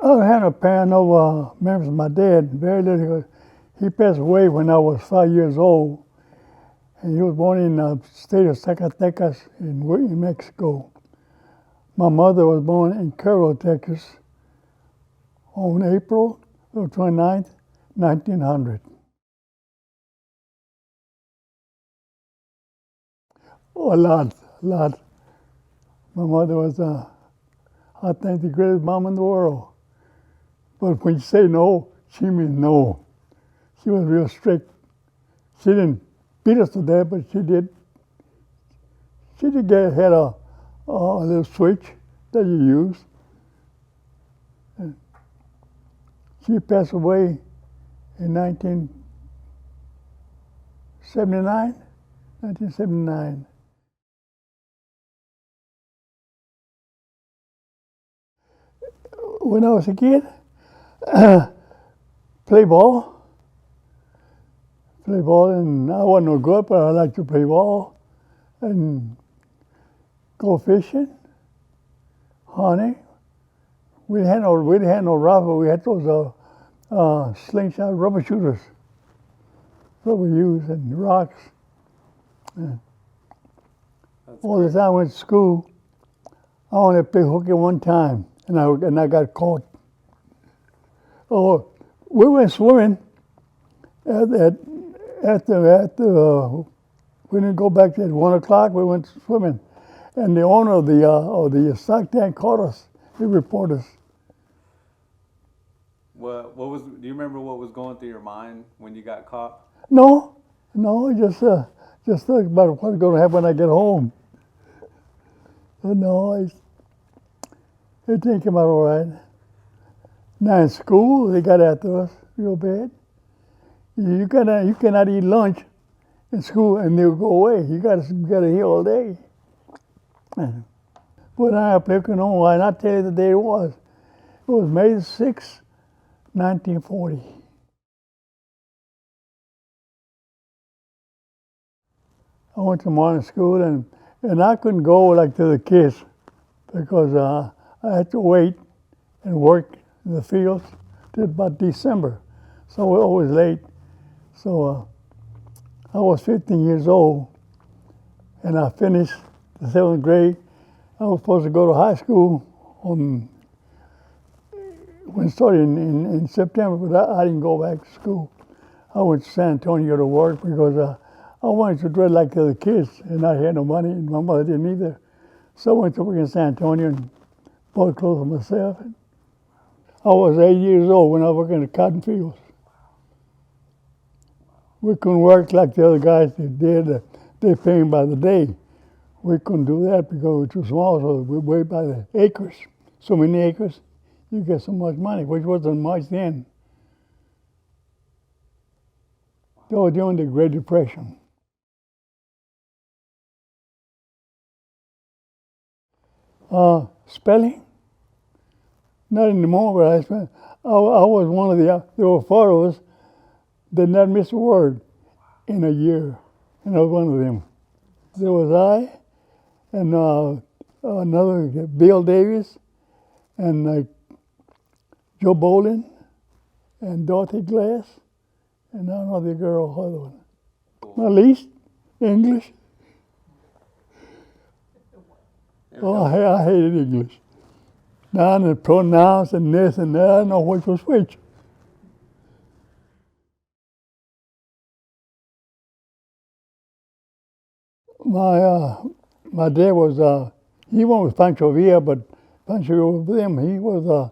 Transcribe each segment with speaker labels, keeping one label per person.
Speaker 1: I had a parent of members of my dad, very little. He passed away when I was 5 years old. And he was born in the state of Zacatecas in Mexico. My mother was born in Carroll, Texas on April 29th, 1900. Oh, a lot. My mother was, I think, the greatest mom in the world. But when you say no, she means no. She was real strict. She didn't beat us to death, but she did. Had a little switch that you use. And she passed away in 1979. When I was a kid, play ball, and I wasn't no good, but I liked to play ball and go fishing, hunting. We didn't have no rifle. We had those slingshot rubber shooters that we used, and rocks. All the time I went to school, I only played hooky one time, and I got caught. Oh, we went swimming we didn't go back at 1 o'clock. We went swimming, and the owner of the stock tank caught us. He reported us.
Speaker 2: What was? Do you remember what was going through your mind when you got caught?
Speaker 1: No, just think about what's going to happen when I get home. No, it didn't come out all right. Now in school, they got after us real bad. You cannot eat lunch in school and they'll go away. You got to eat all day. But I played canoe, and I tell you the day it was. It was May 6, 1940. I went to morning school, and I couldn't go like to the kids because I had to wait and work in the fields till about December. So we're always late. So I was 15 years old, and I finished the 7th grade. I was supposed to go to high school when it started in September, but I didn't go back to school. I went to San Antonio to work because I wanted to dress like the other kids, and I had no money, and my mother didn't either. So I went to work in San Antonio and bought clothes for myself. I was 8 years old when I worked in the cotton fields. We couldn't work like the other guys that did. They paying by the day. We couldn't do that because we were too small, so we weighed by the acres. So many acres, you get so much money, which wasn't much then. That was during the Great Depression. Spelling? Not anymore, but I was one of there were 4 of us that not miss a word in a year, and I was one of them. There was I, and another, Bill Davis, and Joe Bolin, and Dorothy Glass, and another girl, other one. My least, English. Oh, I hated English. Now the pronouns and this and that, I don't know which was which. My dad was, he went with Pancho Villa, but Pancho was with him. He was a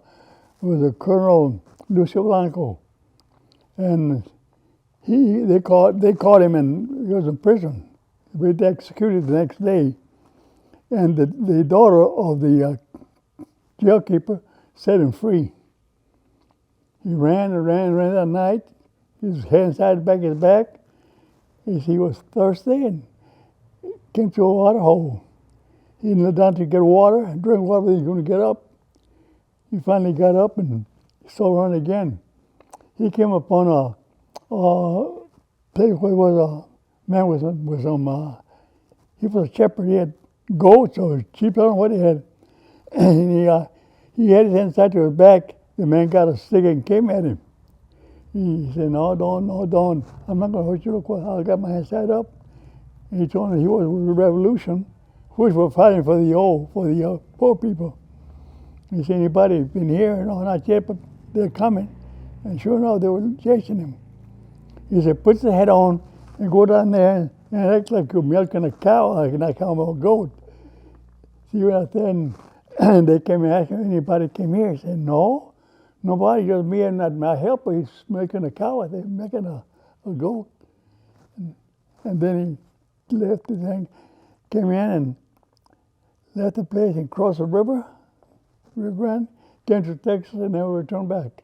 Speaker 1: Colonel Lucio Blanco. And they caught him, and he was in prison. He was executed the next day. And the daughter of the jailkeeper set him free. He ran that night. His hands tied back his back. He was thirsty and came to a water hole. He knelt down to get water and drink water. He was going to get up. He finally got up and started running again. He came upon a place where was a man with some. He was a shepherd. He had goats or sheep. I don't know what he had. And he had his hands tied to his back the man got a stick and came at him. He said, no, don't. I'm not going to hurt you. Look, I got my hands tied up. And he told me he was with the revolution, which were fighting for the poor people. He said, anybody been here? No, not yet, but they're coming. And sure enough, they were chasing him. He said, put the head on and go down there and act like you're milking a cow, like not a cow, but a goat. See, you out there, and they came and asked him, anybody came here? He said, no, nobody, just me and my helper. He's milking a cow, I think, milking a goat. And then he left the thing, came in and left the place and crossed the river, came to Texas and never returned back.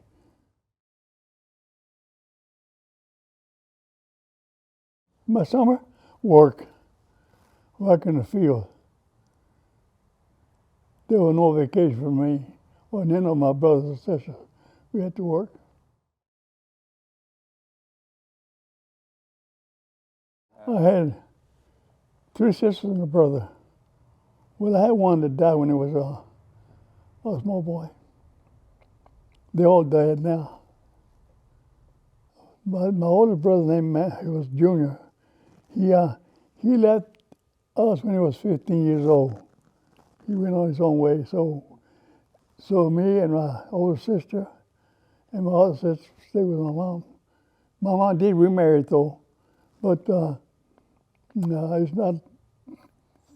Speaker 1: My summer, work in the field. There was no vacation for me or none of my brothers and sisters. We had to work. I had 3 sisters and a brother. Well, I had one that died when he was a small boy. They all died now. But my older brother named Matt, he was junior. He left us when he was 15 years old. He went on his own way. So me and my older sister and my other sister stayed with my mom. My mom did remarry though, but no, it's not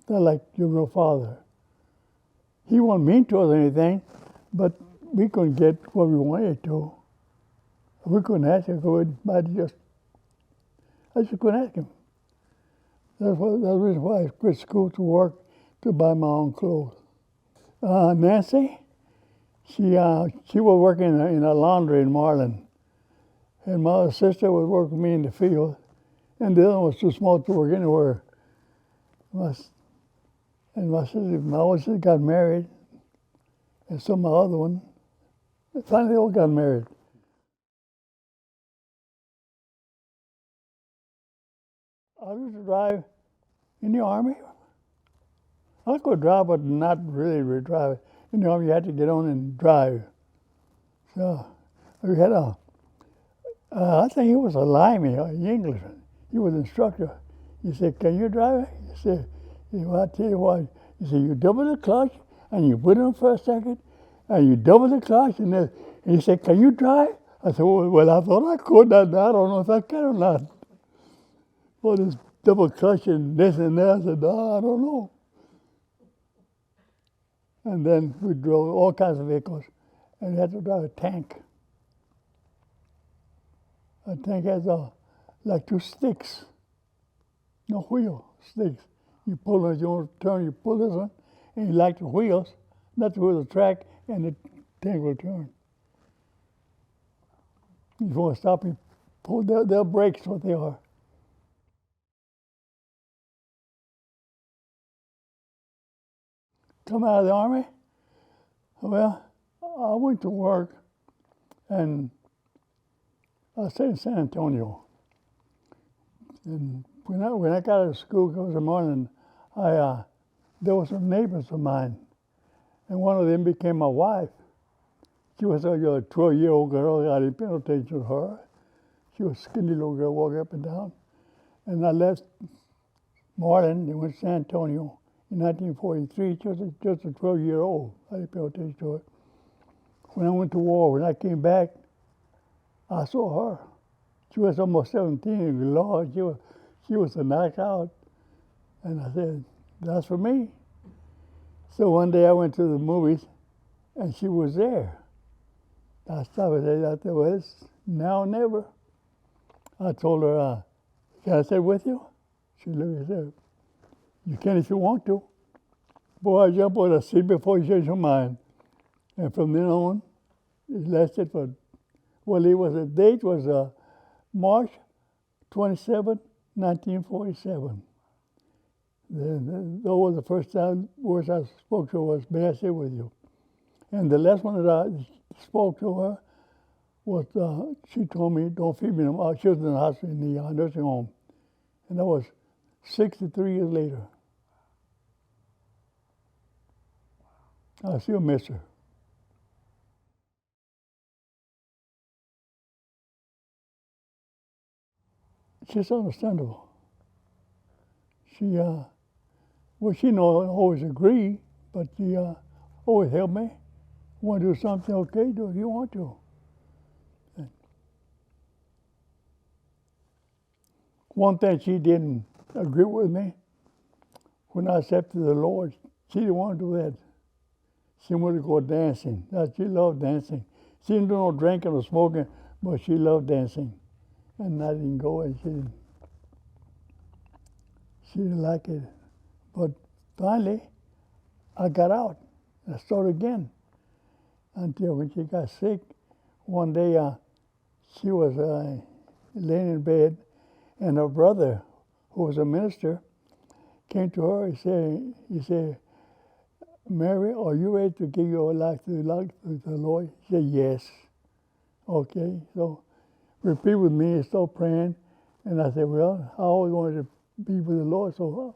Speaker 1: like your real father. He wasn't mean to us or anything, but we couldn't get what we wanted to. We couldn't ask him for it. I just couldn't ask him. That's the reason why I quit school to work to buy my own clothes. Nancy, she was working in a laundry in Marlin, and my other sister was working with me in the field, and the other one was too small to work anywhere. My older sister got married, and so my other one, finally they all got married. I used to drive in the Army. I could drive, but not really drive. In the Army, you had to get on and drive. So we had I think he was a lineman, an Englishman. He was an instructor. He said, can you drive? He said, well, I tell you what. He said, you double the clutch, and you put it on for a second, and you double the clutch, and he said, can you drive? I said, well, I thought I could. I don't know if I can or not. Well, this double clutch and this and that. I said, no, I don't know. And then we drove all kinds of vehicles, and we had to drive a tank. A tank has like 2 sticks, no wheel, sticks. You pull it, you want to turn, you pull this one, and you like the wheels, not the wheel, the track, and the tank will turn. If you want to stop, you pull their brakes, what they are. Come out of the Army? Well, I went to work, and I stayed in San Antonio. And when I got out of school, it was in the morning, there were some neighbors of mine, and one of them became my wife. She was a 12-year-old girl. I didn't pay no attention to her. She was a skinny little girl walking up and down. And I left Marlin and went to San Antonio. In 1943, just a 12-year-old. I didn't pay attention to it. When I went to war, when I came back, I saw her. She was almost 17, and Lord, she was a knockout. And I said, that's for me. So one day I went to the movies, and she was there. I stopped and said, well, it's now or never. I told her, can I stay with you? She looked and said, you can if you want to. Boy, I jumped on the seat before you change your mind. And from then on, it lasted for, the date was March 27, 1947. That was the first time words I spoke to her was, may I stay with you? And the last one that I spoke to her was, she told me, don't feed me no more. She was in the hospital, in the nursing home. And that was 63 years later. I still miss her. she's understandable. She, well, she don't always agree, but she always help me. Want to do something? Okay, do it if you want to. And one thing she didn't agree with me when I accepted the Lord. She didn't want to do that. She wanted to go dancing. She loved dancing. She didn't do no drinking or smoking, but she loved dancing. And I didn't go, and she didn't like it. But finally, I got out. I started again until when she got sick. One day, she was laying in bed, and her brother, who was a minister, came to her. He said, Mary, are you ready to give your life to the Lord? She said, yes. Okay, so repeat with me and start praying. And I said, well, I always wanted to be with the Lord, so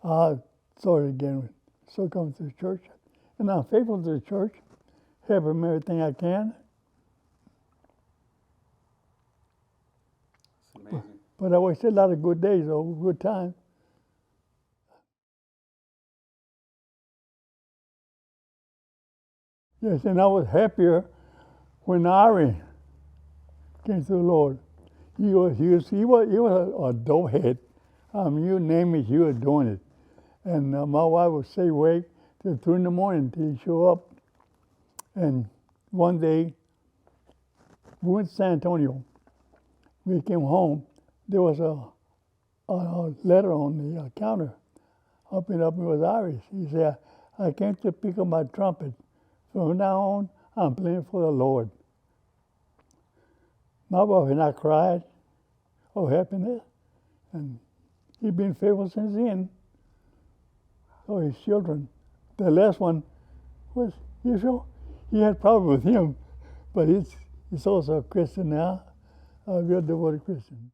Speaker 1: I started again. So come to the church. And I'm faithful to the church, help them everything I can.
Speaker 2: It's amazing.
Speaker 1: But I wasted a lot of good days, though, good time. Yes, and I was happier when Ari came to the Lord. He was a doughhead. You name it, he was doing it. And my wife would stay awake till 2 in the morning till he show up. And one day, we went to San Antonio. We came home. There was a letter on the counter. Up it was Irish. He said, I came to pick up my trumpet. From now on, I'm playing for the Lord. My wife and I cried of happiness. And he's been faithful since then. So his children. The last one was Israel. He had problems with him, but he's also a Christian now, a real devoted Christian.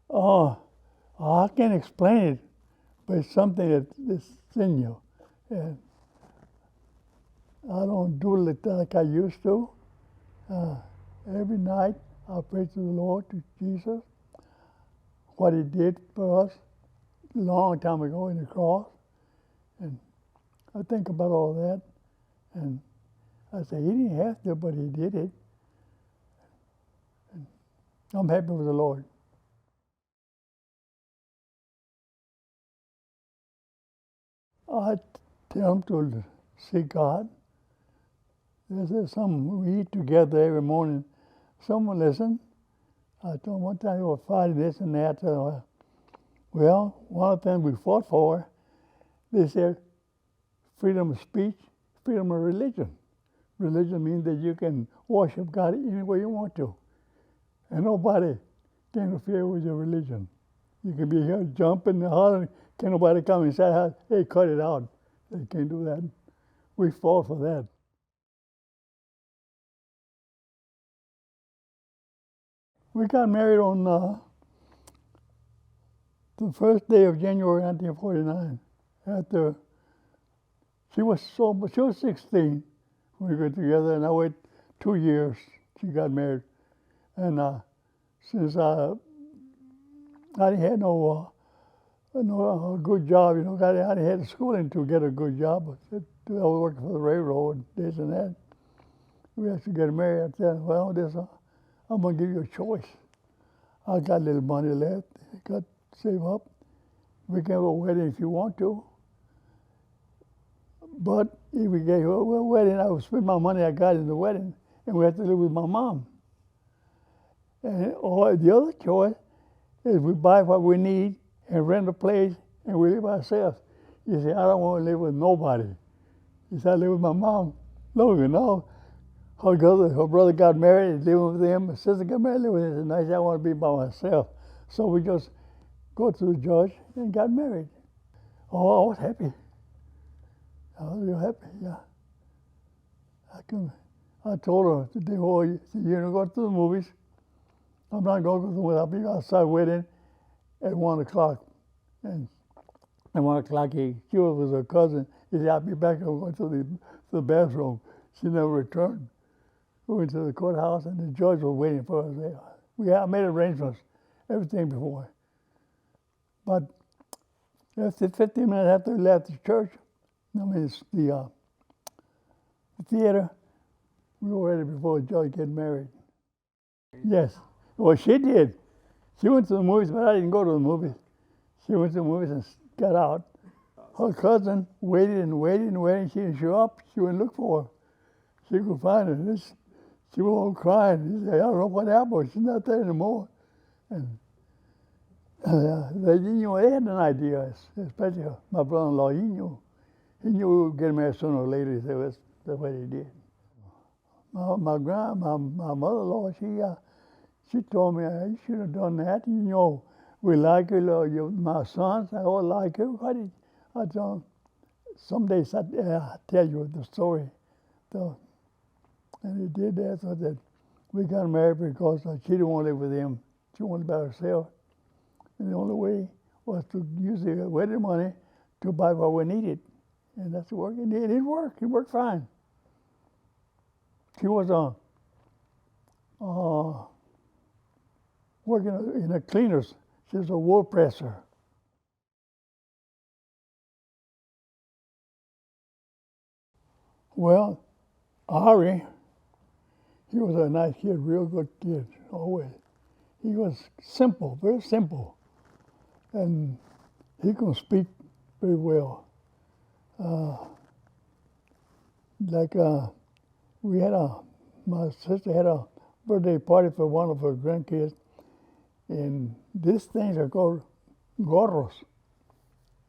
Speaker 1: Oh, I can't explain it, but it's something that's in you. And I don't do it like I used to. Every night I pray to the Lord, to Jesus, what he did for us a long time ago in the cross. And I think about all that, and I say, he didn't have to, but he did it. And I'm happy with the Lord. I tell them to seek God. There's some, we eat together every morning. Someone listen. I told them one time we were fighting this and that. Well, one of the things we fought for, they said freedom of speech, freedom of religion. Religion means that you can worship God any way you want to. And nobody can interfere with your religion. You can be here jumping and hollering. Can nobody come and say, hey, cut it out. They can't do that. We fought for that. We got married on the first day of January 1949. After she was 16 when we got together, and I waited 2 years. She got married, and since I didn't have no good job, I didn't have the schooling to get a good job. I was working for the railroad, this and that. We had to get married. I said, well, I'm going to give you a choice. I got a little money left. I got saved up. We can have a wedding if you want to. But if we gave her a wedding, I would spend my money I got in the wedding, and we had to live with my mom. Or the other choice is we buy what we need and rent a place and we live ourselves. You say, I don't want to live with nobody. You say, I live with my mom. No, her brother got married, living with them. Her sister got married, living with them. And I said, I want to be by myself. So we just go to the judge and got married. Oh, I was happy. I was real happy, yeah. I told her today, you're going to go to the movies. I'm not going to go to the movies. I'll be outside waiting at 1 o'clock. And at 1 o'clock, she was her cousin. He said, I'll be back. I'm going to the bathroom. She never returned. We went to the courthouse, and the judge was waiting for us there. I made arrangements, everything before. But after 15 minutes after we left the church, the theater, we were ready before the judge get married. Yes. Well, she did. She went to the movies, but I didn't go to the movies. She went to the movies and got out. Her cousin waited and waited and waited. She didn't show up. She went to look for her. She could find her. She was all crying. She said, I don't know what happened. She's not there anymore. And they had an idea, especially my brother-in-law. He knew we would get married sooner or later. He said, that's what he did. My mother-in-law, she told me, you should have done that. We like you, my sons, I all like you. I told them, someday I'll tell you the story. So, and he did that, so that we got married because she didn't want to live with him. She wanted by herself. And the only way was to use the wedding money to buy what we needed. And that's work. And it worked. It worked fine. She was working in a cleaners. She was a wool presser. Well, Ari, he was a nice kid, real good kid, always. He was simple, very simple. And he could speak very well. My sister had a birthday party for one of her grandkids, and these things are called gorros.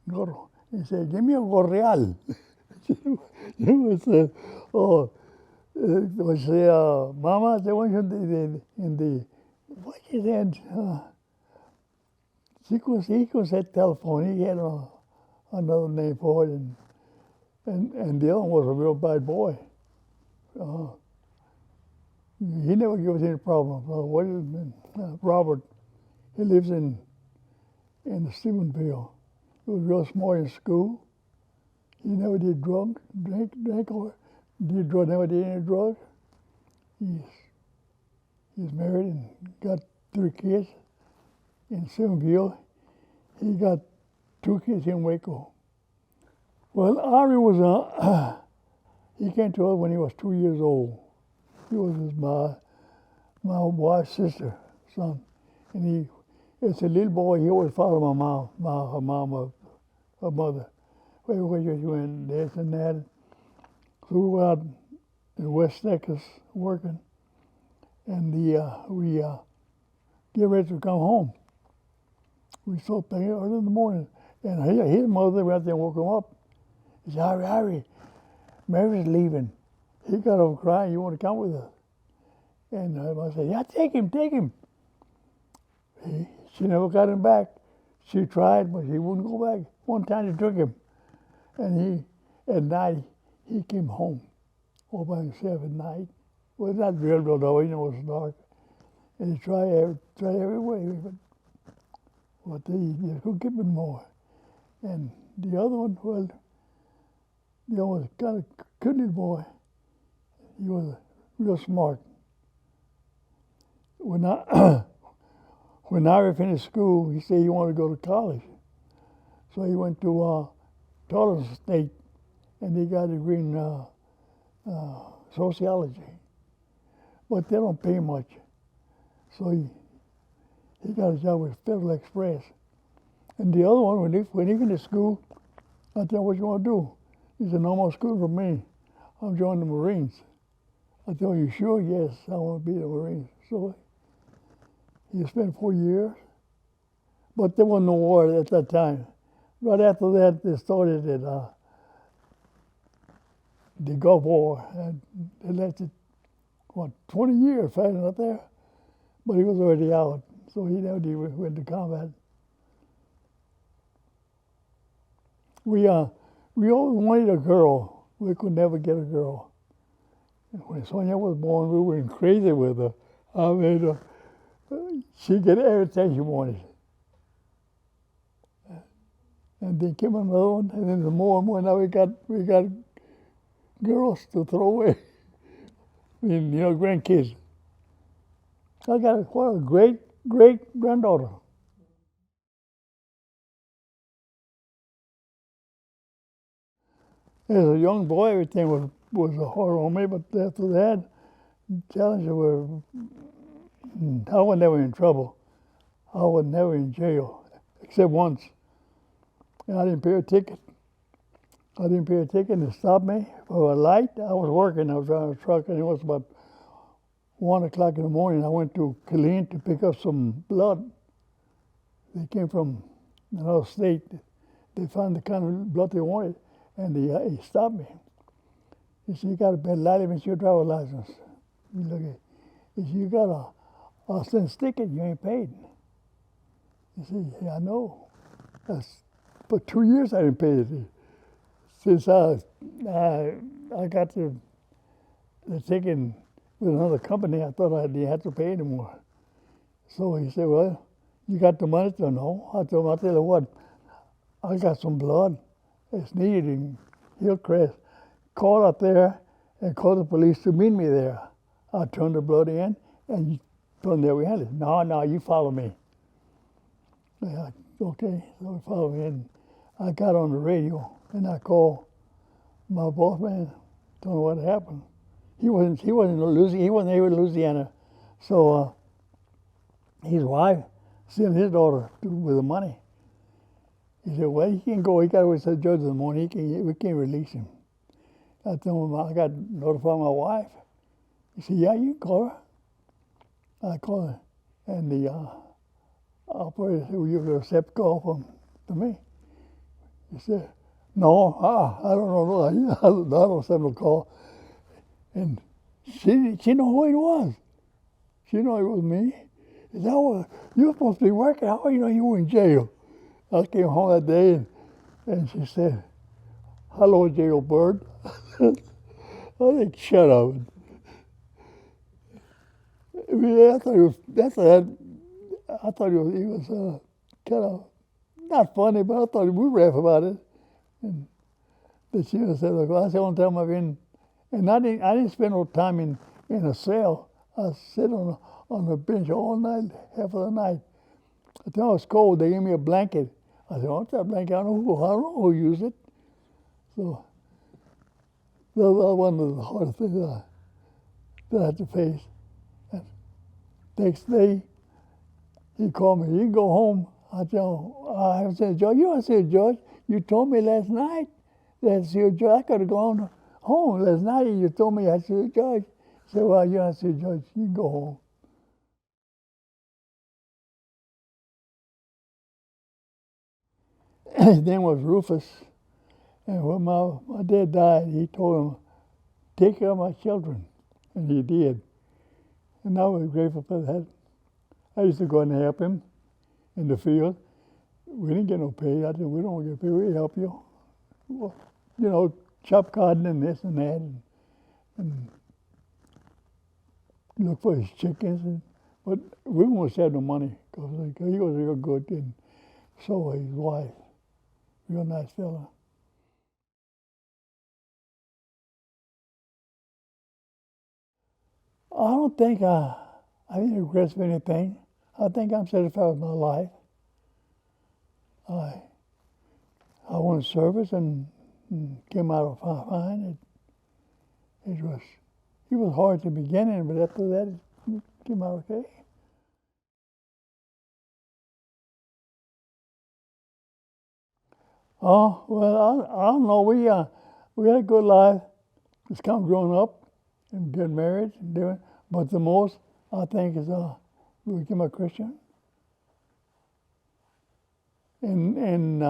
Speaker 1: Gorro. He said, give me a gorreal. Mama, they want you in the what he said, he could say telephone. He had another name for it, and the other one was a real bad boy. He never gave us any problem. Robert, he lives in Stephenville. He was real smart in school. He never did drink or never did any drugs. He's married and got 3 kids in Stephenville. He got 2 kids in Waco. Well, Ari was he came to us when he was 2 years old. He was my wife's sister, son, and as a little boy, he always followed her mother. Where she went, this and that. So we were out in West Texas working, and we get ready to come home. We saw things early in the morning, and his mother went out there and woke him up. He said, Harry, Mary's leaving. He got up crying, you want to come with us? And I said, yeah, take him. She never got him back. She tried, but he wouldn't go back. One time she took him, and at night, he came home all by himself at night. Well, not real though, it was dark. And he tried every way, but he just couldn't get him more. And the other one, well, the other was kind of good little boy. He was real smart. When I finished school, he said he wanted to go to college. So he went to Tulsa State, and he got a degree in sociology. But they don't pay much. So he got a job with Federal Express. And the other one, when he finished school, I said, what you want to do? He said, no more school for me. I'm joining the Marines. I told you sure? Yes, I want to be the Marines. So he spent 4 years. But there was no war at that time. Right after that, they started the Gulf War. And it lasted, 20 years fighting up there? But he was already out, so he never went to combat. We always wanted a girl. We could never get a girl. And when Sonia was born, we went crazy with her. I mean, she got everything she wanted. And then came another one, and then more and more. Now we got girls to throw away. grandkids. I got a great granddaughter. As a young boy, everything was a horror on me, but after that, challenges were, I was never in trouble. I was never in jail, except once. And I didn't pay a ticket. They stopped me for a light. I was working, I was driving a truck, and it was about 1 o'clock in the morning. I went to Killeen to pick up some blood. They came from another state. They found the kind of blood they wanted, and he stopped me. He said, "You got a bad light, it's your driver's license." You look at, he said, "You got a cent ticket, you ain't paid." He said, "Yeah, I know. That's for 2 years I didn't pay it. Since I got the ticket with another company, I thought I didn't have to pay anymore." So he said, "Well, you got the money?" To no. I told him, "I'll tell you what, I got some blood. It's needed in Hillcrest. Call up there and call the police to meet me there. I'll turn the blood in and from there we had it." No, you follow me." Yeah, okay, so he followed me, and I got on the radio and I called my boss man, told him what happened. He wasn't able to Louisiana, so his wife sent his daughter with the money. He said, "Well, he can go. He got to wait till the judge in the morning. We can't release him." I told him I got notified my wife. He said, "Yeah, you can call her." I called her, and the operator said, "Will you accept call from me?" He said, "No, I don't know. I don't accept no call." And she know who it was. She know it was me. He said, "Oh, you're supposed to be working. How do you know you were in jail?" I came home that day, and she said, "Hello, jailbird." I said, "Shut up." I thought he was kind of not funny, but I thought we laugh about it. And the she said, "Look, that's the only time I've been," and I didn't spend no time in a cell. I sit on the bench all night, half of the night. I think I was cold. They gave me a blanket. I said, "What's that blanket? I don't know who used it." So that was one of the hardest things that I had to face. And next day, he called me. "You can go home." I tell him, "I haven't seen a judge." "You haven't seen a judge? You told me last night that I had to see a judge. I could have gone home last night. You told me I had to see a judge." I said, "Well, you haven't seen a judge. You can go home." His name was Rufus. And when my dad died, he told him, "Take care of my children." And he did. And I was grateful for that. I used to go and help him in the field. We didn't get no pay. I said, "We don't get paid. We help you. Well, chop cotton and this and that, and look for his chickens." But we won't have no money because he was real good, and so was his wife. Real nice fella. I don't think I have any regrets of anything. I think I'm satisfied with my life. I went to service and came out fine. It was hard at the beginning, but after that it came out okay. Oh well, I don't know. We had a good life. Just kind of growing up and getting married and doing. But the most I think is we became a Christian. In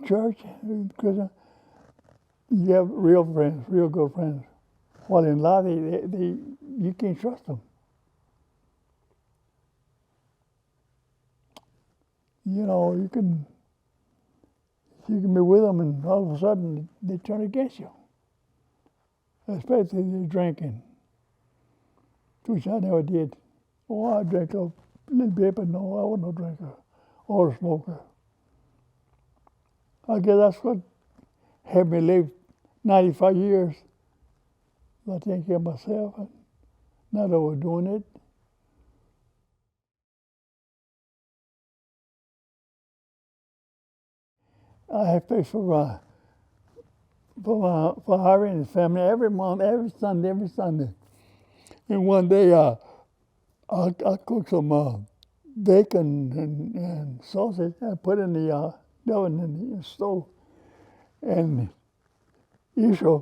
Speaker 1: church, Christian, you have real friends, real good friends. While in life, you can't trust them. You can be with them, and all of a sudden they turn against you. Especially if they're drinking, which I never did. Oh, I drank a little bit, but no, I wasn't no drinker or a smoker. I guess that's what had me live 95 years. I take care of myself and not overdoing it. I have fish for Harry and his family every month, every Sunday. And one day I cooked some bacon and sausage. I put in the oven in the stove. And Isha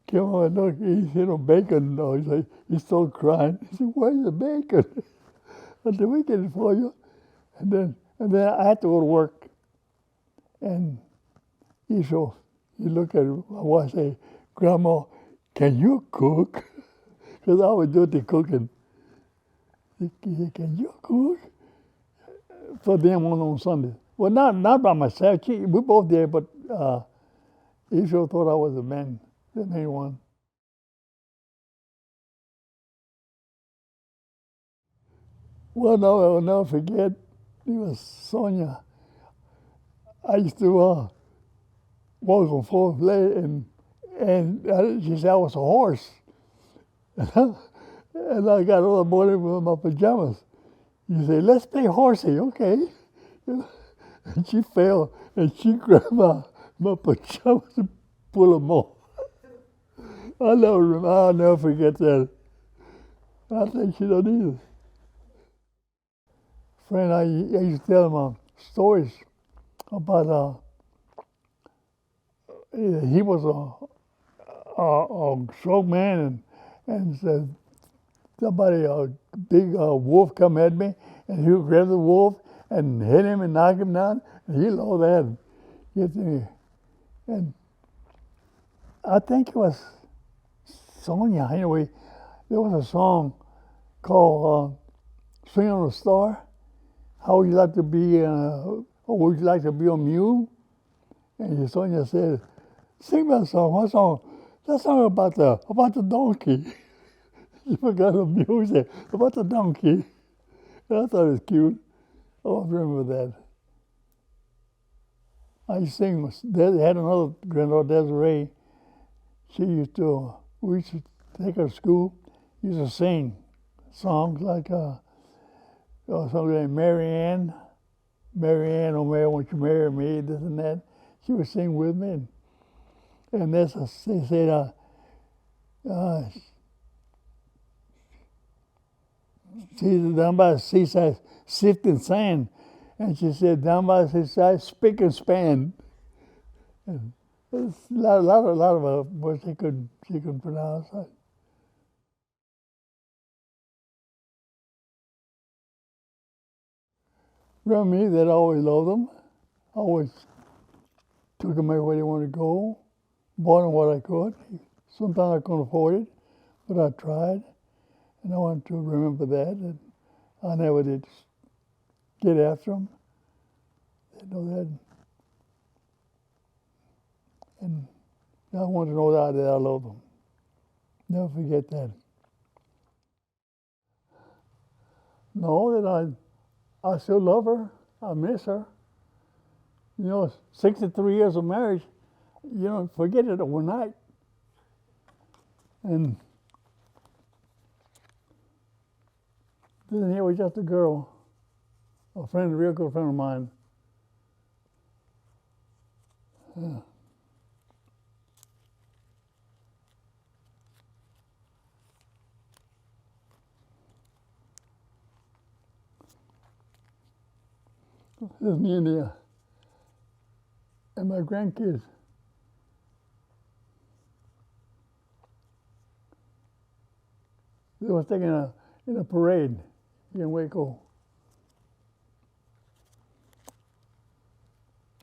Speaker 1: came over and looked, he said, bacon. No, he started crying. He said, where's the bacon? I said, we get it for you. And then I had to go to work. And Isha, he looked at my wife and said, Grandma, can you cook? Because I was doing the cooking. He said, can you cook? For them on Sunday. Well, not by myself. We both did, but Isha thought I was the main one. Well, no, I will never forget. It was Sonia. I used to walk on fourth leg, and she said I was a horse. And I got up in the morning with my pajamas. You say, let's play horsey, okay? And she fell, and she grabbed my pajamas and pulled them off. I'll never forget that. I think she don't either. Friend, I used to tell him stories about he was a strong man, and said somebody, a big wolf come at me, and he would grab the wolf and hit him and knock him down, and he lost that. And I think it was Sonia. Anyway, there was a song called "Swing on a Star." How would you like to be? Or would you like to be a mule? And Sonia said, "Sing that song. What song? That song about the donkey." She forgot the mule. She said, "About the donkey." And I thought it was cute. I remember that. I used to sing. They had another granddaughter, Desiree. We used to take her to school. Used to sing songs like something like Mary Ann, oh Mary, won't you marry me? This and that. She would sing with me, and they said, she's down by the seaside sifting sand, and she said, down by the seaside, spick and span. And there's a lot of words she could pronounce. Around me, that I always loved them. Always took them everywhere they wanted to go, bought them what I could. Sometimes I couldn't afford it, but I tried, and I want to remember that. And I never did get after them. They know that. And I want to know that I love them. Never forget that. Know that I still love her. I miss her. 63 years of marriage, you don't forget it overnight. And then here was just a girl, a real good friend of mine. Yeah. This is me and my grandkids. They was taking in a parade in Waco.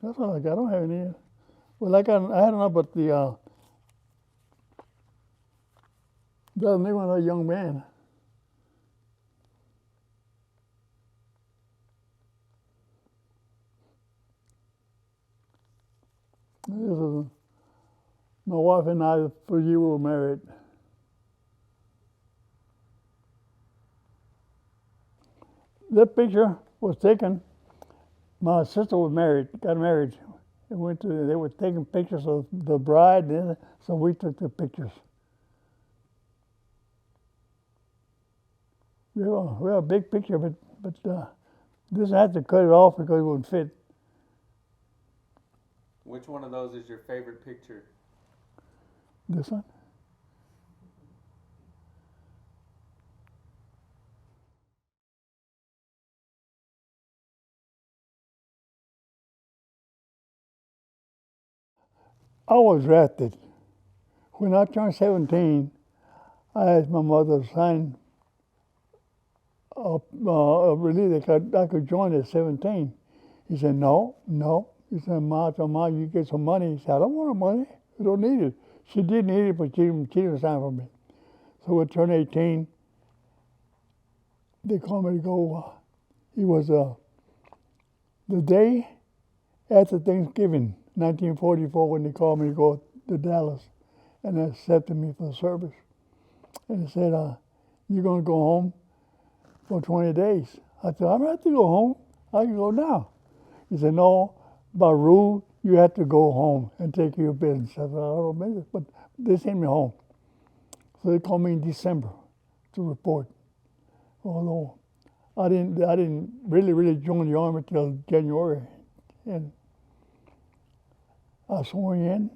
Speaker 1: That's all I got. I don't have any. Well, I had enough, but the doesn't make one a young man. This is my wife and I, for you, were married. That picture was taken. My sister was married, got married. They were taking pictures of the bride, so we took the pictures. we have a big picture, but this I had to cut it off because it wouldn't fit.
Speaker 2: Which one of those is your favorite picture?
Speaker 1: This one. I was drafted. When I turned 17, I asked my mother to sign a release that I could join at 17. He said, no, no. He said, Ma, you get some money. He said, I don't want the money. You don't need it. She did need it, but she didn't sign for me. So I turned 18. They called me to go. It was the day after Thanksgiving, 1944, when they called me to go to Dallas and they accepted me for the service. And they said, you're going to go home for 20 days. I said, I don't have to go home. I can go now. He said, no, by rule, you have to go home and take care of business. I said, I don't know, but they sent me home. So they called me in December to report. Although I didn't really join the Army till January. And I swore in.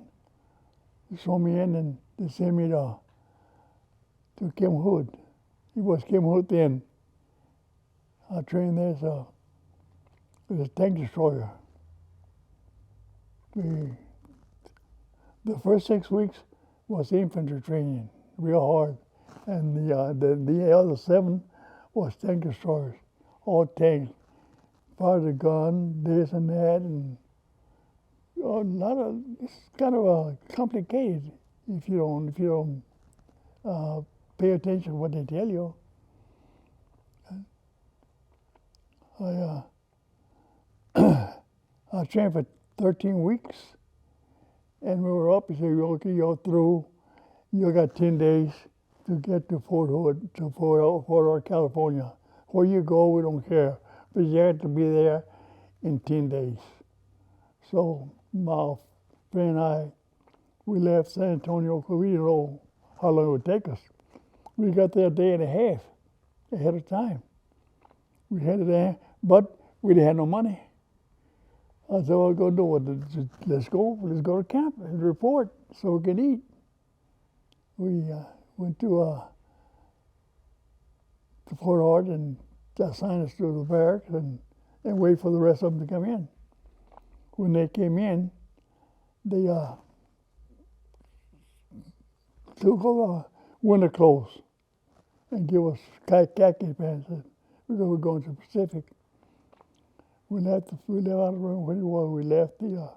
Speaker 1: They swore me in and they sent me to Kim Hood. He was Kim Hood then. I trained there as a tank destroyer. The first 6 weeks was infantry training, real hard. And the other 7 was tank destroyers, all tanks. Fired a gun, this and that, and a lot of, it's kind of complicated if you don't pay attention to what they tell you. I trained for 13 weeks, and we were up. He said, okay, you're through. You got 10 days to get to Fort Hood, to Fort Hood, California. Where you go, we don't care, but you have to be there in 10 days. So my friend and I, we left San Antonio because we didn't know how long it would take us. We got there a day and a half ahead of time. We headed there, but we didn't have no money. I said, what are we going to do? Well, let's go to camp and report so we can eat. We went to Fort Hart and assigned us to the barracks and wait for the rest of them to come in. When they came in, they took off our winter clothes and give us khaki pants because we're going to the Pacific. We left out of the room we left the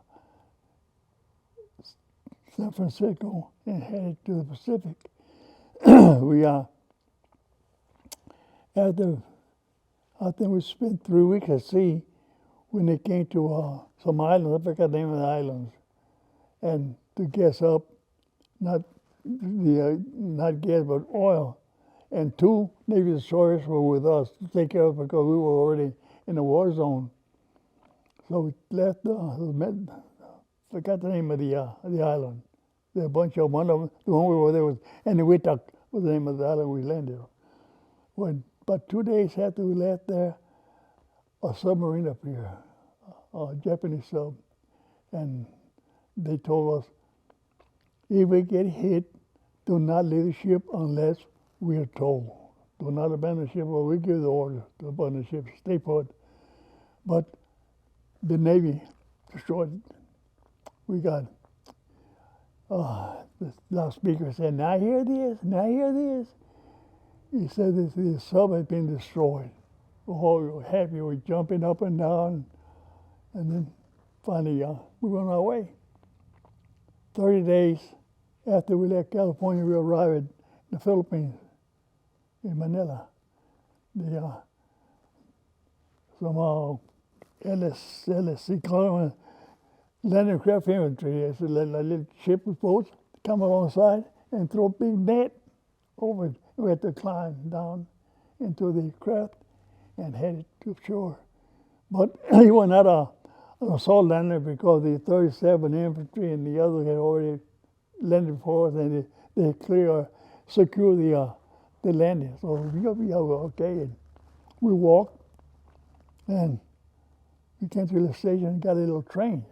Speaker 1: San Francisco and headed to the Pacific. We after we spent 3 weeks at sea, when they came to some islands, I forgot the name of the islands, and to gas up, not gas but oil, and 2 Navy destroyers were with us to take care of it because we were already in the war zone. So we left. Forgot the name of the island. There were a bunch of one of them. The one we were there was Eniwetok was the name of the island we landed on. When about 2 days after we left there, a submarine appeared, a Japanese sub, and they told us, if we get hit, do not leave the ship unless we are told. Do not abandon the ship, or we give the order to abandon the ship, stay put. But the Navy destroyed it. We got, the loudspeaker said, now hear this, now hear this. He said the sub had been destroyed. Oh, we were happy, we were jumping up and down, and then finally we went our way. 30 days after we left California, we arrived in the Philippines, in Manila. Some LSC called them landing craft infantry. It's a little ship with boats come alongside and throw a big net over it. We had to climb down into the craft and headed to shore. But he was not an assault lander because the 37 infantry and the other had already landed for us, and they secure they landed. So we were okay. And we walked, and we came to the station and got a little train,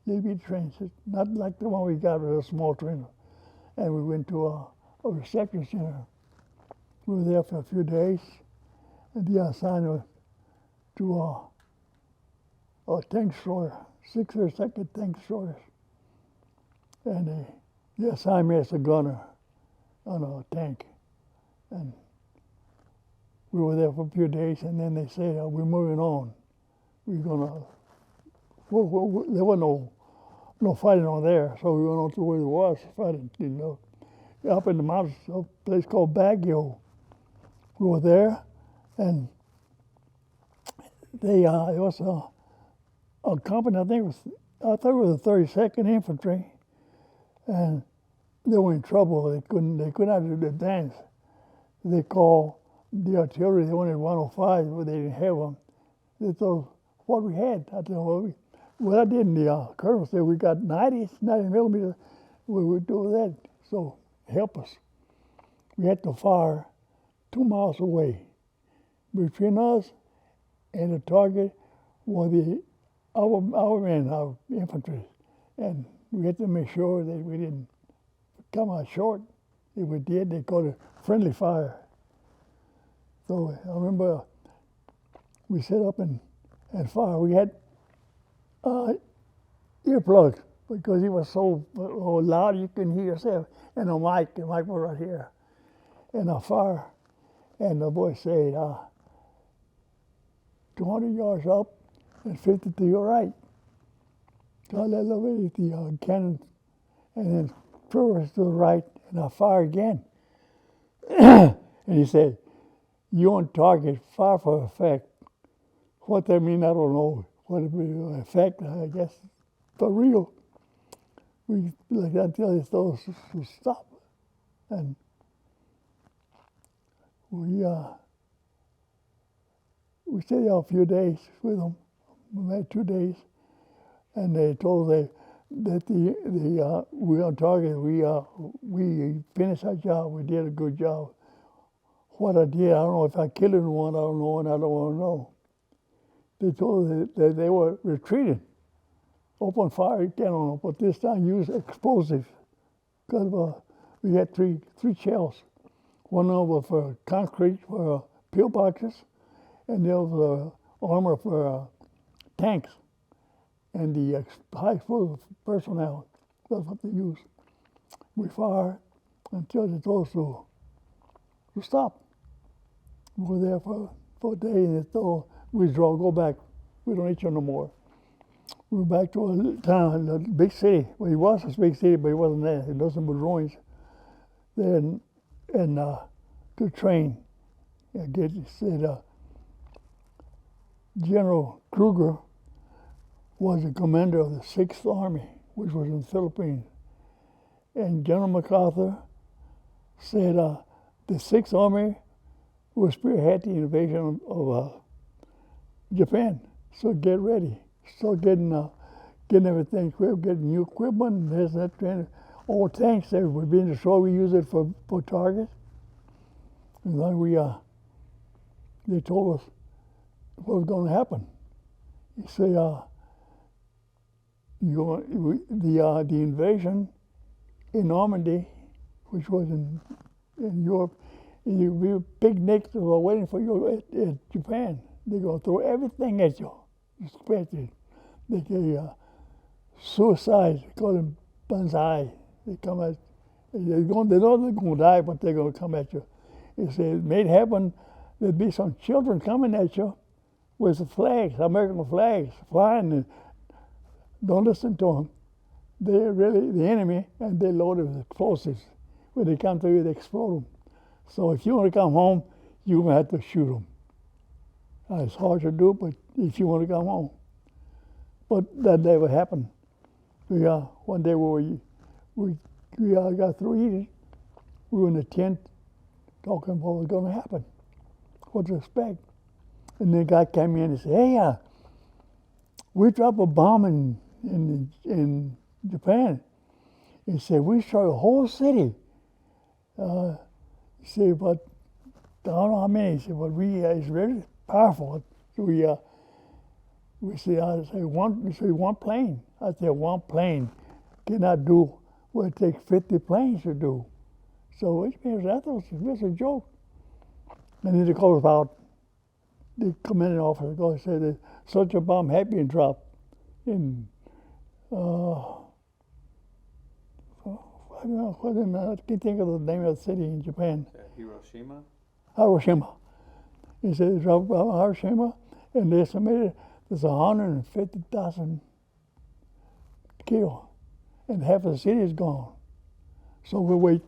Speaker 1: little bitty train, not like the one we got, but a small train. And we went to a reception center. We were there for a few days, and they assigned us to a tank destroyer, 6th or 2nd tank destroyers. And they assigned me as a gunner on a tank. And we were there for a few days, and then they said, we're moving on. We're gonna, there was no fighting on there, so we went on to where there was fighting, up in the mountains, a place called Baguio. We were there, and it was a company, I thought it was the 32nd Infantry, and they were in trouble. They could not advance. They called the artillery. They wanted 105, but they didn't have them. They told what we had. I told what I did, and the colonel said we got 90 millimeter. We would do that. So help us. We had to fire 2 miles away. Between us and the target were our men, our infantry, and we had to make sure that we didn't come out short. If we did, they called it friendly fire. So I remember we set up and fire. We had earplugs because it was so loud you couldn't hear yourself, and the mic was right here, and I fire, and the boy said, 200 yards up and 50 to your right. So I let the cannon, and then threw us to the right, and I fire again. And he said, "You on target, fire for effect." What that mean, I don't know. What it mean, effect, I guess, for real. We like that until they told us to stop, and we stayed there a few days with them. We had 2 days, and they told us that we were on target. We finished our job. We did a good job. What I did, I don't know if I killed anyone. I don't know, and I don't want to know. They told us that they were retreating. Open fire cannon, but this time use explosives. Because we had three shells. One of them was for concrete, for pillboxes, and the other was armor for tanks, and the high explosive personnel. That's what they used. We fired until they told us to stop. We were there for a day, and they told withdraw, go back. We don't need you no more. We were back to a town, a big city. Well, it was a big city, but it wasn't there. It wasn't but ruins. Then, and to train. It said General Kruger was the commander of the 6th Army, which was in the Philippines. And General MacArthur said the 6th Army will spearhead the invasion of Japan. So get ready. So getting everything equipped, getting new equipment, this, that, training. Old tanks that were being destroyed, we use it for targets. And then they told us what was going to happen. He said, the invasion in Normandy, which was in Europe, you'll be picnics were waiting for you at Japan. They're going to throw everything at you. Expected. They get suicide, they call them banzai. They come at, they know they're going to die, but they're going to come at you. He said, it may happen, there'd be some children coming at you with the flags, American flags, flying. And don't listen to them. They're really the enemy, and they're loaded with explosives. When they come to you, they explode them. So if you want to come home, you have to shoot them. It's hard to do, but if you want to come home. But that never happened. One day we got through eating. We were in the tent talking about what was going to happen, what to expect. And the guy came in and said, "Hey, we dropped a bomb in Japan." He said, "We destroyed a whole city." He said, "But don't know how many. He said, but it's very powerful. We say, I say one. We say one plane. I said one plane cannot do what it takes 50 planes to do. So which means that was a joke. And then they called us out. The commanding officer go and said that such a bomb had been dropped in I don't know, I can't think of the name of the city in Japan.
Speaker 2: Hiroshima?
Speaker 1: Hiroshima. He said it's dropped by Hiroshima, and they estimated there's 150,000 killed, and half of the city is gone. So we'll wait,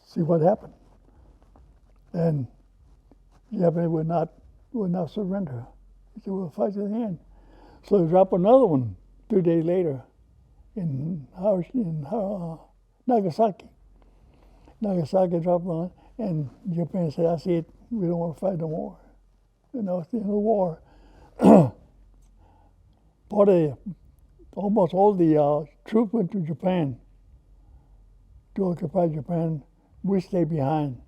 Speaker 1: see what happened. And the Japanese would not surrender. He said, we'll fight to the end. So they dropped another one 2 days later in Nagasaki. Nagasaki dropped one, and Japan said, I see it, we don't want to fight no more. And that was the end of the war. Almost all the troops went to Japan to occupy Japan. We stayed behind.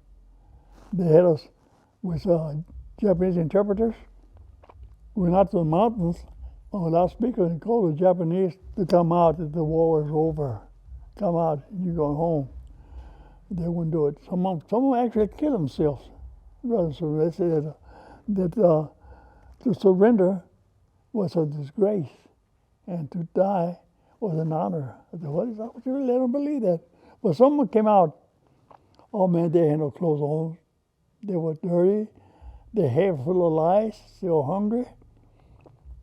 Speaker 1: They had us with Japanese interpreters. We went out to the mountains on a loudspeaker and called the Japanese to come out that the war was over. Come out, you're going home. They wouldn't do it. Some of them actually killed themselves. So they said that to surrender was a disgrace, and to die was an honor. I said, what is that? You let them believe that? But someone came out. Oh man, they had no clothes on. They were dirty. Their hair full of lice. They were hungry.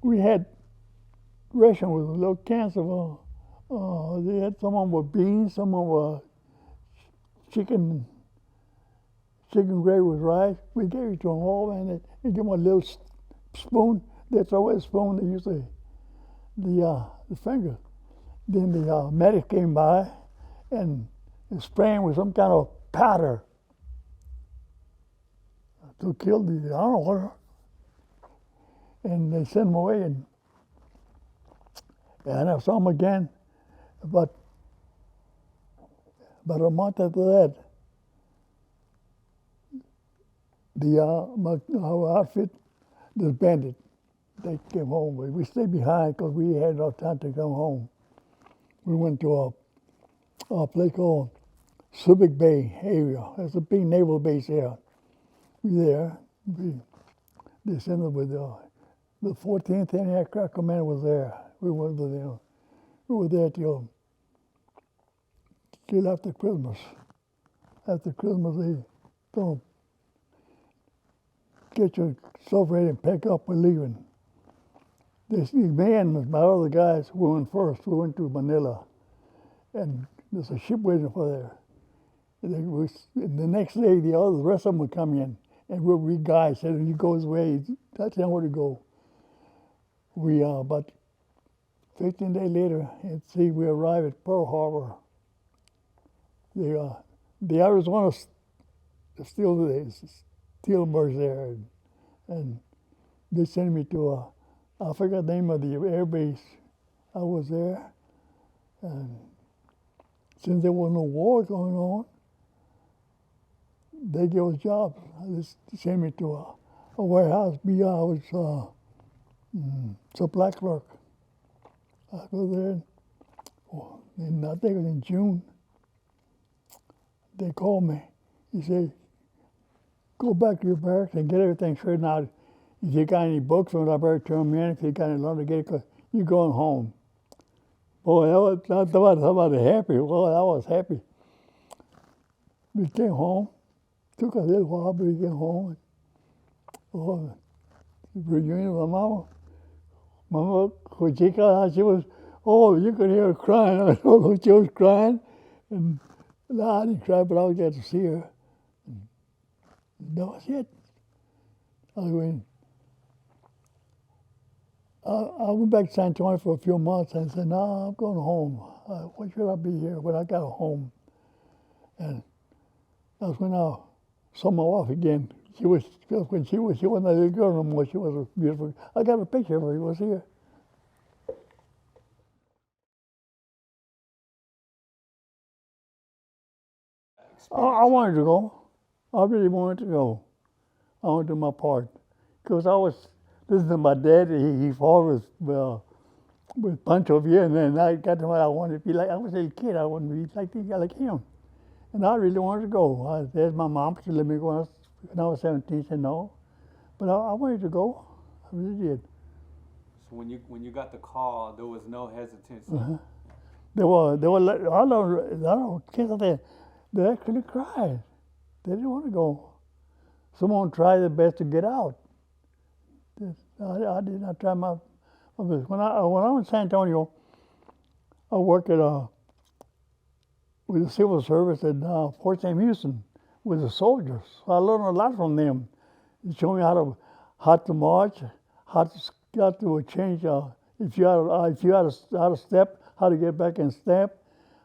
Speaker 1: We had ration with little cans of. They had some with beans, some with chicken gravy with rice. We gave it to them all, and they give them a little spoon. They throw away the spoon. They use the finger. Then the medic came by and spraying with some kind of powder to kill the I don't know what. And they sent them away, and I saw them again. But about a month after that, our outfit disbanded. They came home. We stayed behind because we had no time to come home. We went to a place called Subic Bay area. There's a big naval base there. They sent us with the 14th Anti-Aircraft Command was there. We were there. We were there till after Christmas. After Christmas, they told get your stuff ready and pack up, we're leaving. Me and my other guys who went first, we went to Manila, and there's a ship waiting for there. And the next day, the rest of them would come in, and we guys said, he goes away, that's not where to go. But 15 days later, we arrived at Pearl Harbor. The Arizona steel merged there, and they sent me to I forgot the name of the air base. I was there, and since there was no war going on, they gave us jobs. They sent me to a warehouse. I was supply clerk. I go there, and I think it was in June. They called me. He said, go back to your barracks and get everything straightened out. If you got any books on I better turn them in. If you got any laundry, get it, because you're going home. Boy, I was happy. Well, I was happy. We came home. Took a little while, but we came home. The reunion with my mama. Mama, she was, you could hear her crying. I don't know if she was crying. And no, I didn't cry, but I was glad to see her. And that was it. I went back to San Antonio for a few months and said, no, I'm going home. Why should I be here when I got home? And that's when I saw my wife again. She wasn't a little girl no more. She was a beautiful. I got a picture of her. She was here. I wanted to go. I really wanted to go. I wanted to do my part. Because I was listening to my dad. He fought with Pancho Villa, and then I got to what I wanted to be like. I was a little kid. I wanted to be like him. And I really wanted to go. I asked my mom to let me go when I was 17. She said no. But I wanted to go. I really did.
Speaker 2: So when you got the call, there was no hesitancy.
Speaker 1: There were a lot of kids out there. They actually cried. They didn't want to go. Someone tried their best to get out. I did not try my best. When I was in San Antonio, I worked with the civil service at Fort Sam Houston with the soldiers. So I learned a lot from them. They showed me how to march, how to change. If you had a step, how to get back and step,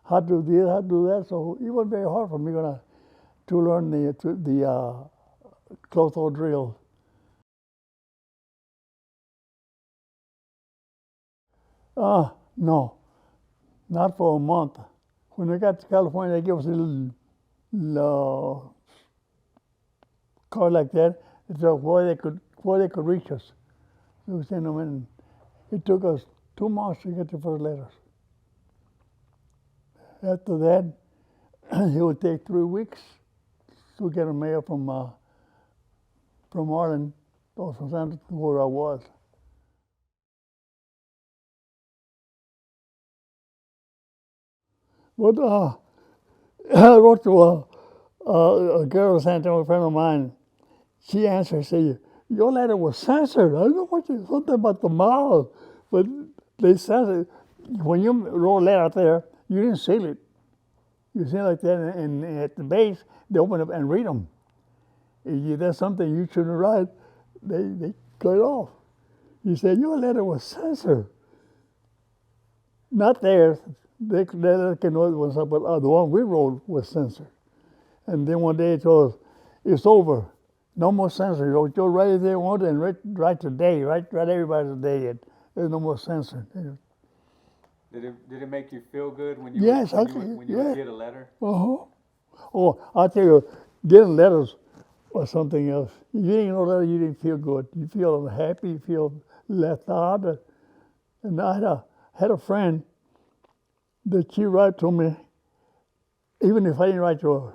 Speaker 1: how to do this, how to do that. So it wasn't very hard for me to learn the close-toe drill. No, not for a month. When I got to California, they gave us a little card like that. It said where they could reach us. So we sent them in. It took us 2 months to get the first letters. After that, it would take 3 weeks to get a mail from Arlen or from San Antonio where I was. But I wrote to a girl in San Antonio, a friend of mine. She answered, said, "Your letter was censored." I don't know something about the mouth, but they censored. When you wrote a letter out there, you didn't seal it. You seal it like that, and at the base, they open up and read them. If there's something you shouldn't write, they cut it off. You said, "Your letter was censored." Not theirs. They can know it was, but the one we wrote was censored. And then one day it told us, "It's over. No more censoring. You'll write if they want and write today. Write everybody's day. And there's no more censoring."
Speaker 2: Did it make you feel good when you
Speaker 1: Yes,
Speaker 2: when you would get a letter?
Speaker 1: Oh, I'll tell you, getting letters was something else. If you didn't get a letter, you didn't feel good. You feel happy. You feel left out. And I had a friend that she wrote to me, even if I didn't write to her,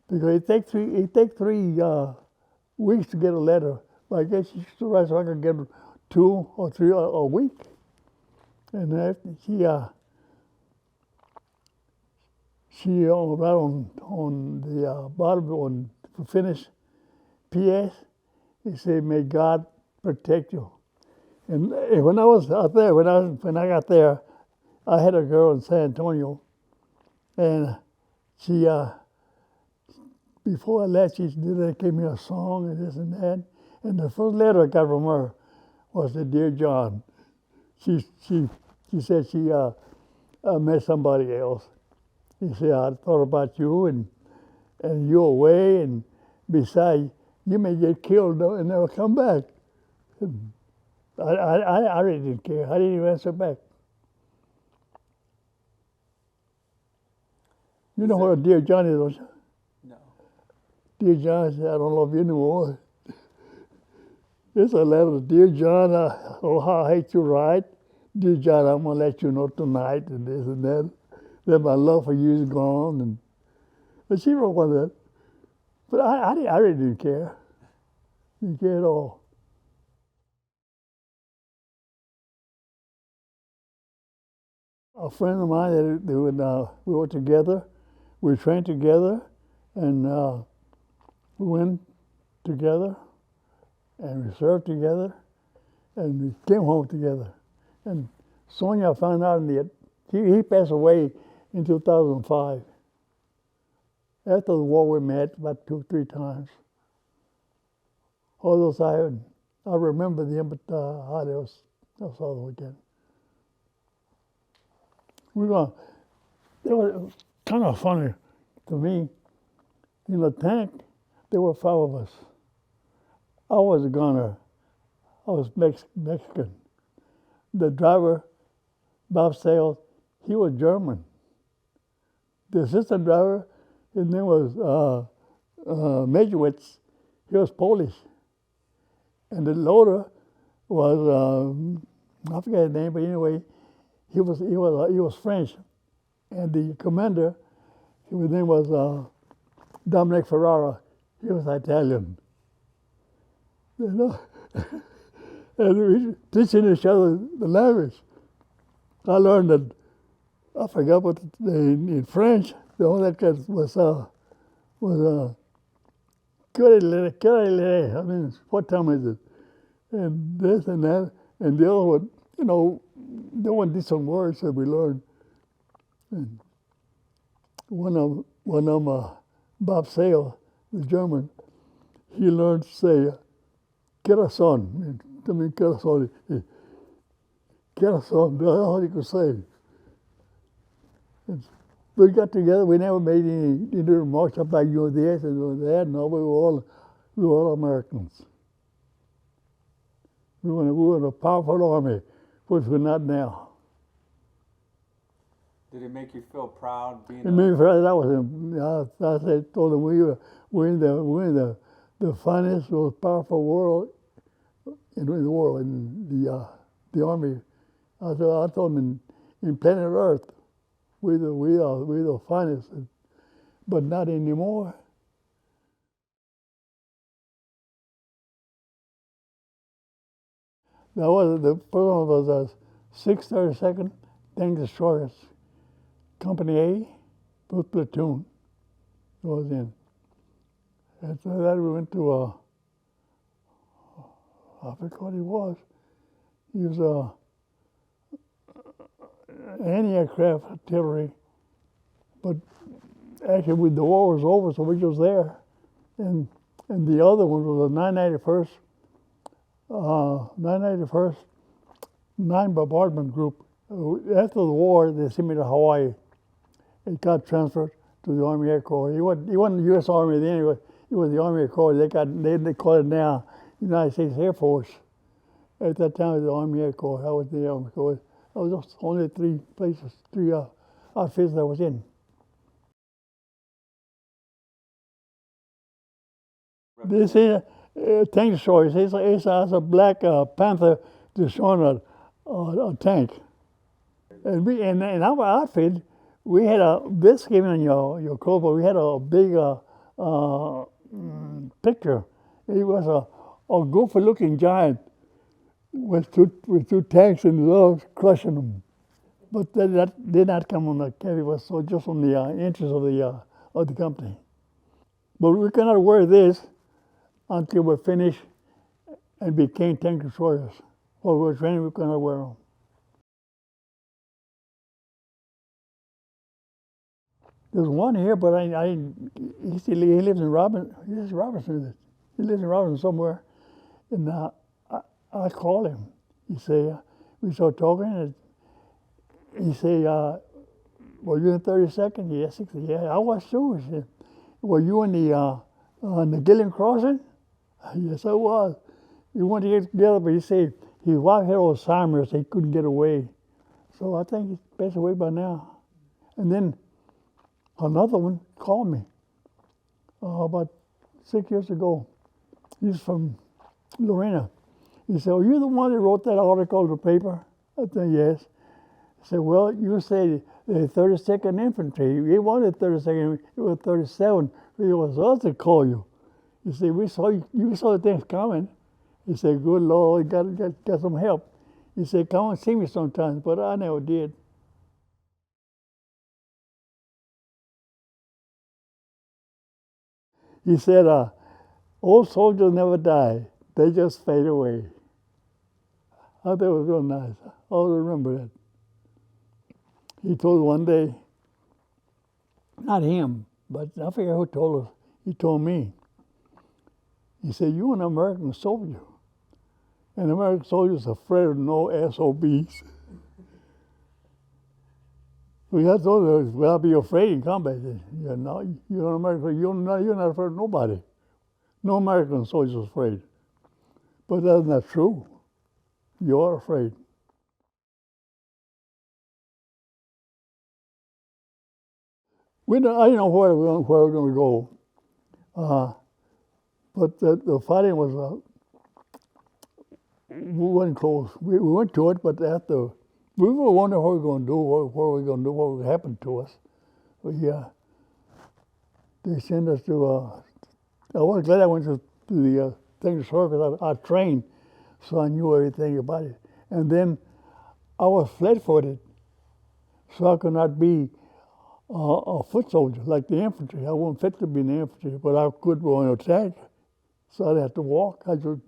Speaker 1: because it takes 3 weeks to get a letter. But I guess she used to write so I could get 2 or 3 a week. And she wrote on the bottom on the finish P.S. It said, "May God protect you." And when I was out there, when I got there, I had a girl in San Antonio, and she before I left, she gave me a song and this and that. And the first letter I got from her was the "Dear John." She said she met somebody else. She said, "I thought about you and you're away, and besides, you may get killed and never come back." And I really didn't care. I didn't even answer back. You know what a "Dear John" is, don't you?
Speaker 2: No.
Speaker 1: "Dear John," said, "I don't love you anymore." It's a letter. "Dear John, oh, how I hate you write. Dear John, I'm going to let you know tonight," and this and that my love for you is gone. But she wrote one of that. But I really didn't care. Didn't care at all. A friend of mine, we were together. We trained together, and we went together, and we served together, and we came home together. And Sonia found out he passed away in 2005. After the war, we met about 2 or 3 times. All those I remember them, but that's all the weekend. They were kind of funny to me. In the tank, there were 5 of us. I was a gunner. I was Mexican. The driver, Bob Sales, he was German. The assistant driver, his name was Majorwitz, he was Polish. And the loader was, I forget his name, but anyway, he was French. And the commander, his name was Dominic Ferrara. He was Italian. You know? And we were teaching each other the language. I learned that, I forgot what, in French, the only that was I mean, what time is it? And this and that. And the other one, you know, there were decent words that we learned. And one of them, Bob Sale, the German, he learned to say, "Corazon." I mean, corazon. Corazon, that's all he could say. And we got together. We never made any remarks about you this and that. No, we were all Americans. We were in a powerful army, which we're not now.
Speaker 2: Did it make you feel proud being?
Speaker 1: I mean, I said, told them we're in the finest, most powerful world in the world, in the army. I told them in planet Earth, we're the finest, but not anymore. That was the first one was a 632nd Tank Destroyers, Company A, first platoon was in. After that, we went to I forgot what he was. He was anti-aircraft artillery, but actually the war was over, so we was there. And the other one was a 991st 9 Bombardment Group. After the war, they sent me to Hawaii. It got transferred to the Army Air Corps. He wasn't the U.S. Army then. He was the Army Air Corps. They call it now United States Air Force. At that time, it was the Army Air Corps. I was the Army Corps. I was just only three outfits I was in. This is Tank Destroyers. It's a Black Panther destroying a tank. And in our outfit, we had this came in your coat, but we had a big picture. It was a goofy-looking giant with two tanks in the logs crushing them. But that did not come on the cab. It was just on the entrance of the company. But we cannot wear this until we finish and became Tank Destroyers. While we were training, we cannot wear them. There's one here, but he lives in Robinson. He lives in Robinson somewhere. And I called him. He said, we started talking, and he said, were you in 32nd? Yes. He said, yeah, I was too. He said, were you in the Gillian Crossing? Yes, I was. We wanted to get together, but he said his wife had Alzheimer's, so he couldn't get away. So I think he's passed away by now. And then another one called me about 6 years ago. He's from Lorena. He said, are you the one that wrote that article in the paper? I said, yes. He said, well, you said the 32nd Infantry. You wanted 32nd, it was 37. It was us that called you. He said, you saw the things coming. He said, good Lord, got some help. He said, come and see me sometimes, but I never did. He said, old soldiers never die. They just fade away. I thought it was real nice. I always remember that. He told one day, not him, but I forget who told us. He told me. He said, you're an American soldier. And American soldiers are afraid of no SOBs. We have to well be afraid in combat. You're an American, you're not afraid of nobody. No American soldier is afraid. But that's not true. You are afraid. I didn't know where we were going to go. But the fighting was we wasn't close. We went to it, but after we were wondering what we were going to do, what we were going to do, what would happen to us. But yeah, they sent us to. I was glad I went to the Tank Destroyer because I trained, so I knew everything about it. And then I was flat-footed, so I could not be a foot soldier like the infantry. I wasn't fit to be in the infantry, but I could go on attack. So I'd have to walk. I just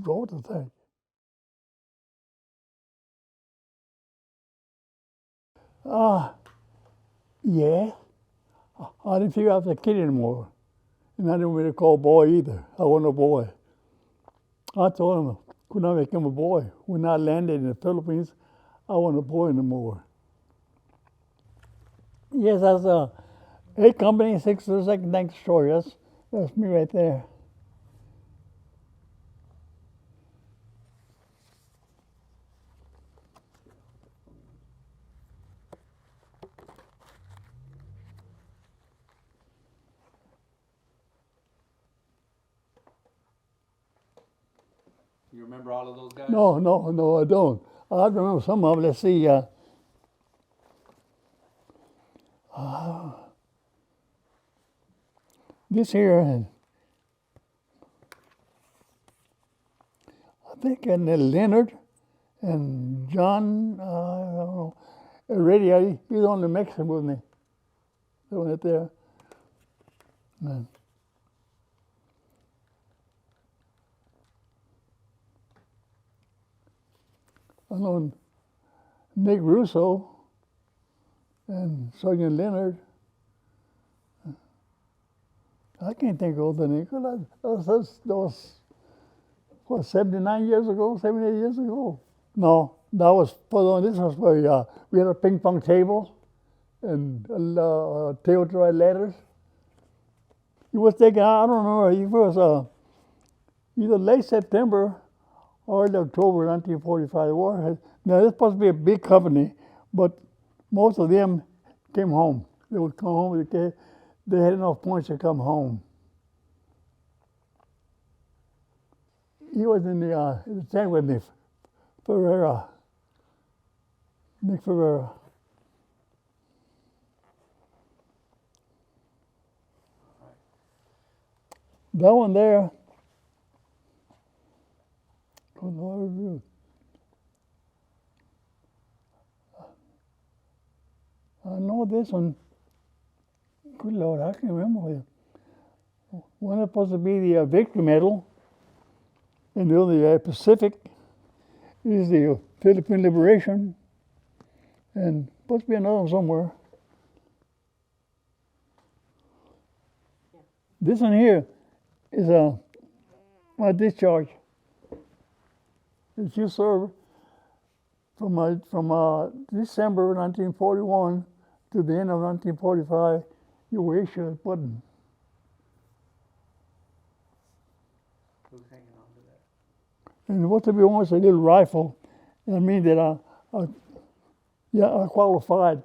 Speaker 1: drove the tank. Yeah. I didn't figure I was a kid anymore. And I didn't really call boy either. I wasn't a boy. I told him I could not make him a boy. When I landed in the Philippines, I wasn't a boy anymore. Yes, that's 8 Company, 602nd Tank Destroyer. That's me right there.
Speaker 2: You remember all of those guys?
Speaker 1: No, I don't. I remember some of them. Let's see. This here, I think, and Leonard and John, I don't know, Heredia, he's on the Mexican with me. They went there. And I know Nick Russo and Sergeant Leonard. I can't think of the name. That was what, 79 years ago, 78 years ago? No, that was for this was where we had a ping pong table and table to write letters. He was taken, I don't remember, it was either late September or early October 1945. The war had, now this was supposed to be a big company, but most of them came home. They would come home, they had enough points to come home. He was in the tent with me, Ferreira, Nick Ferreira. That one there, good Lord, I know this one. Good Lord, I can't remember. One is supposed to be the Victory Medal, and the other Pacific is the Philippine Liberation, and supposed to be another one somewhere. This one here is my discharge. If you serve from December 1941 to the end of 1945, you were issued a button.
Speaker 2: Who's hanging on to that?
Speaker 1: And what to be almost a little rifle, that means that I qualified